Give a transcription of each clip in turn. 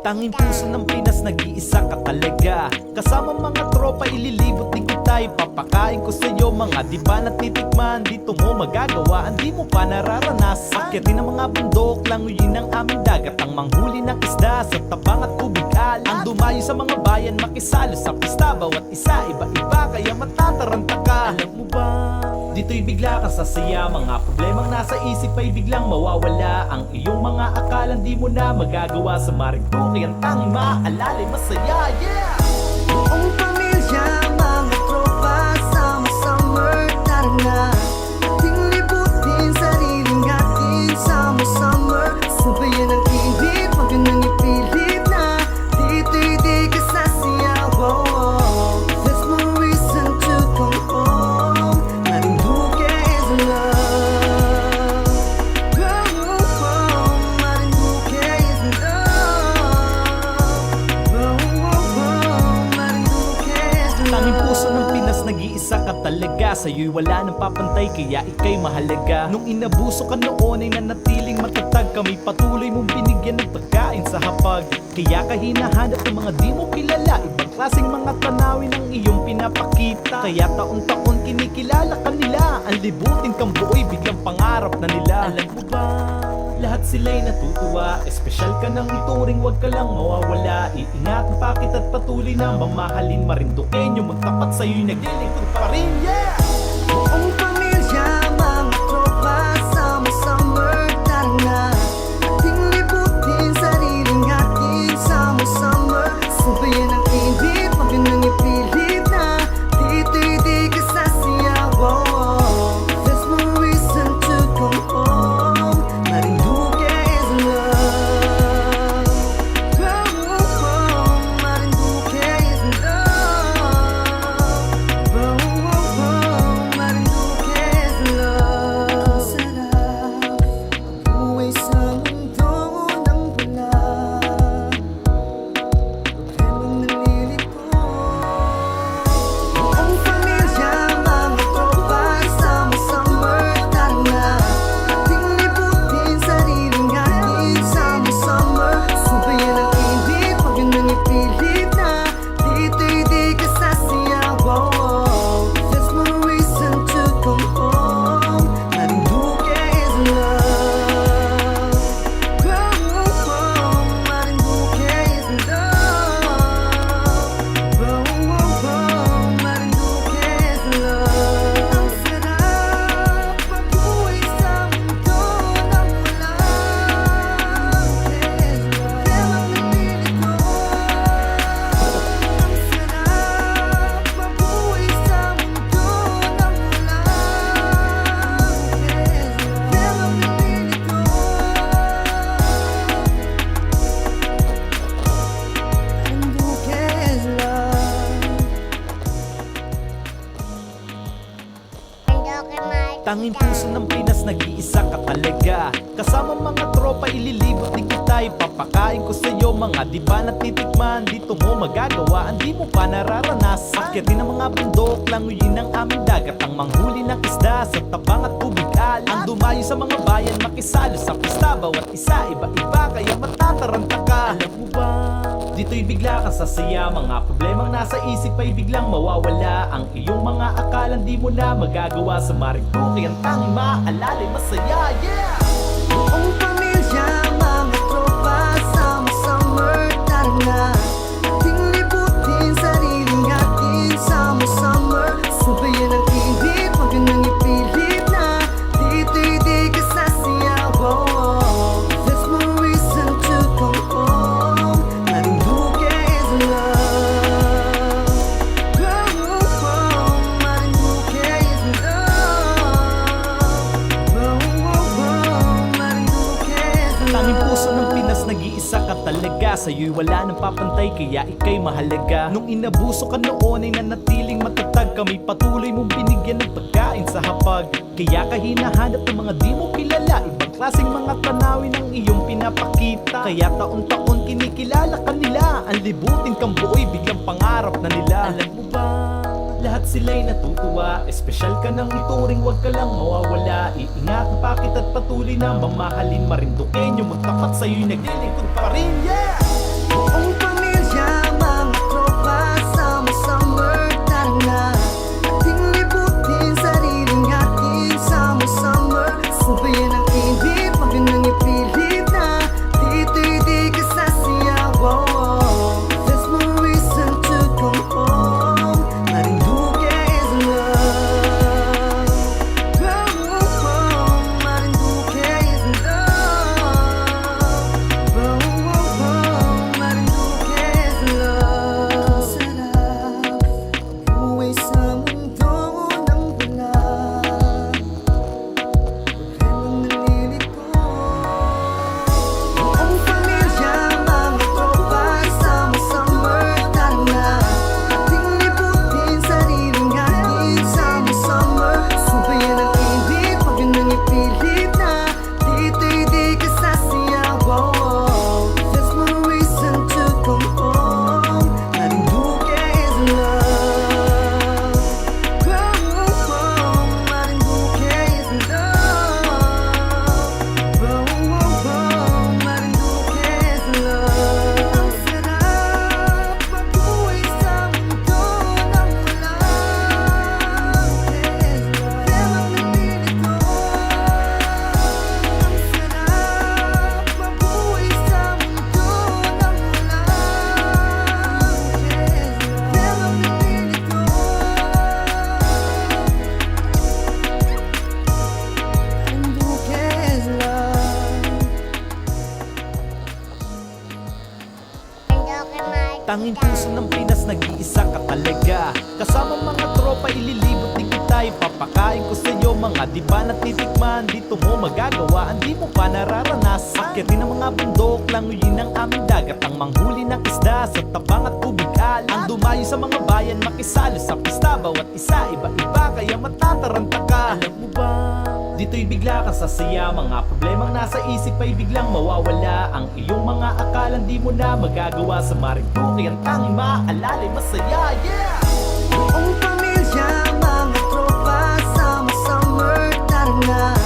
Tanging puso ng Pinas, nag-iisa ka talaga. Kasama mga tropa, ililibot din kita. Ipapakain ko sa'yo mga di ba natitikman. Dito mo magagawa, hindi mo pa nararanasan. Akyatin ang mga bundok, languyin ang aming dagat. Ang manghuli ng isda sa tabang at tubig alat. Ang dumayo sa mga bayan, makisalo sa pista. Bawat isa, iba-iba, kaya matataranta ka. Alam mo ba, dito'y bigla kang sasaya. Mga problemang nasa isip ay biglang mawawala. Ang iyong mga akalang di mo na magagawa. Sa Marinduque ang tanging maaalala masaya, yeah! Buong pamilya, mga tropa, sama-summer, tara na. Ating libutin sariling atin, sama-summer. Sabayan ang init, wag nang ipilit na. Dito'y di ka sasayaw, oh, oh. There's no reason to come home. Marinduque is love. Oh, oh, oh. Marinduque is love. Oh, oh, oh. Marinduque is love. Tanging puso ng Pinas, nag-iisa ka talaga. Sa'yo'y wala nang papantay, kaya ika'y mahalaga. Nung inabuso ka noon ay nanatiling matatag. Kami patuloy mong binigyan ng pagkain sa hapag. Kaya ka hinahanap ng mga di mo kilala. Ibang klaseng mga tanawin ang iyong pinapakita. Kaya taon-taon kinikilala ka nila. Ang libutin kang buoy, biglang pangarap na nila. Alam mo ba, lahat sila'y natutuwa. Espesyal ka ng ituring, wag ka lang mawawala. Iingatan pa kita't patuloy na mamahalin. Marinduqueño, magtapat sa'yo'y naglilingkod pa rin, yeah! Buong pamilya, mga tropa, sama-summer, tara na. Ating libutin sariling atin, sama-summer. Sabayan ang init, wag nang ipilit na. Dito'y di ka sasayaw, oh, oh. There's no reason to come home. Marinduque is love. Oh, oh, oh. Marinduque is love. Oh, oh, oh. Marinduque is love. Ang sarap buhay sa mundo ng wala problemang nalilito. Buong pamilya, mga tropa, sama-summer, tara na. Ating libutin sariling atin, sama-summer. Sabayan ang init, wag nang ipilit na. Dito'y di ka sasayaw, oh, oh. There's no reason to come home. Marinduque is love. Oh, oh, oh. Marinduque is love. Oh, oh, oh. Marinduque is love. Ang sarap mabuhay sa mundo ng wala is love. Walang nalilito. Ang sarap mabuhay sa mundo ng wala is love. Walang nalilito. Marinduque is love. Tanging puso ng Pinas, nag-iisa ka talaga. Kasama mga tropa, ililibot din kita. Ipapakain ko sa'yo mga di ba natitikman. Dito mo magagawa, hindi mo pa nararanasan. Akyatin ang mga bundok, languyin ang aming dagat. Ang manghuli ng isda sa tabang at tubig alat. Ang dumayo sa mga bayan, makisalo sa pista. Bawat isa, iba-iba, kaya matataranta ka. Alam mo ba, dito'y bigla kang sasaya. Mga problemang nasa isip ay biglang mawawala. Ang iyong mga akalang di mo na magagawa. Sa Marinduque ang tanging maaalala masaya, yeah! Buong pamilya, mga tropa, sama-summer, tara na. Ating libutin sariling atin, sama-summer. Sabayan ang init, wag nang ipilit na. Dito'y di ka sasayaw, oh, oh. There's no reason to come home. Marinduque is love. Oh, oh, oh. Marinduque is love. Oh, oh, oh. Marinduque is love. Tanging puso ng Pinas, nag-iisa ka talaga. Sa'yo'y wala nang papantay, kaya ika'y mahalaga. Nung inabuso ka noon ay nanatiling matatag. Kami patuloy mong binigyan ng pagkain sa hapag. Kaya ka hinahanap ng mga di mo kilala. Ibang klaseng mga tanawin ang iyong pinapakita. Kaya taon-taon kinikilala ka nila. Ang libutin kang buoy, biglang pangarap na nila. Alam mo ba, lahat sila'y natutuwa. Espesyal ka ng ituring, wag ka lang mawawala. Iingatan pa kita't patuloy na mamahalin. Marinduqueño, magtapat sa'yo'y naglilingkod pa rin, yeah! nag-iisa ka talaga. Kasama mga tropa ililibot din kita, ipapakain ko sa'yo mga di ba natitikman. Dito mo magagawa, hindi mo pa nararanasan. Akitin ang mga bundok, languyin ang aming dagat, ang manghuli ng isda sa tabang at tubig alat. Ang dumayo sa mga bayan, makisalo sa pista, bawat isa iba-iba, kaya matataranta ka. Alam mo ba, dito'y bigla kang sasaya, mga problemang nasa isip ay biglang mawawala. Ang iyong mga akalang di mo na magagawa sa Marinduque, ang tanging maaalala'y masaya, yeah! Buong pamilya, mga tropa, sama-summer, tara na.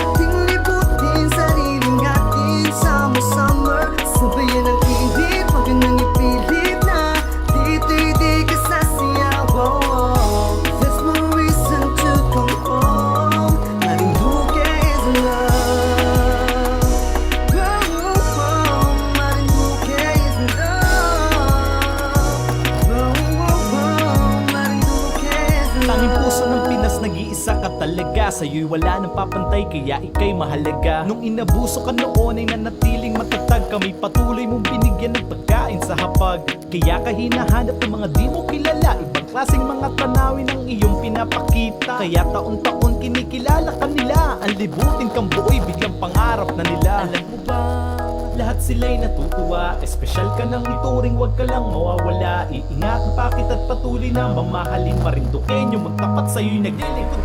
Ating libutin sariling atin, sama-summer. Sabayan ang init, wag nang ipilit na. Dito'y di ka sasayaw, oh. There's no reason to come home. Marinduque is love. Oh, oh, Marinduque is love. Oh, oh, oh, Marinduque is love. Tanging puso ng Pinas, nag-iisa ka talaga. Sa'yo'y wala nang papantay, kaya ika'y mahalaga. Nung inabuso ka noon ay nanatiling matatag. Kami patuloy mong binigyan ng pagkain sa hapag. Kaya ka hinahanap ng mga di mo kilala. Ibang klaseng mga tanawin ang iyong pinapakita. Kaya taon-taon kinikilala ka nila. Ang libutin kang buoy, biglang pangarap na nila. Alam mo ba, lahat sila'y natutuwa. Espesyal ka ng ituring, wag ka lang mawawala. Iingatan pa kita't patuloy na mamahalin. Marinduqueño, magtapat sa'yo'y naglilingkod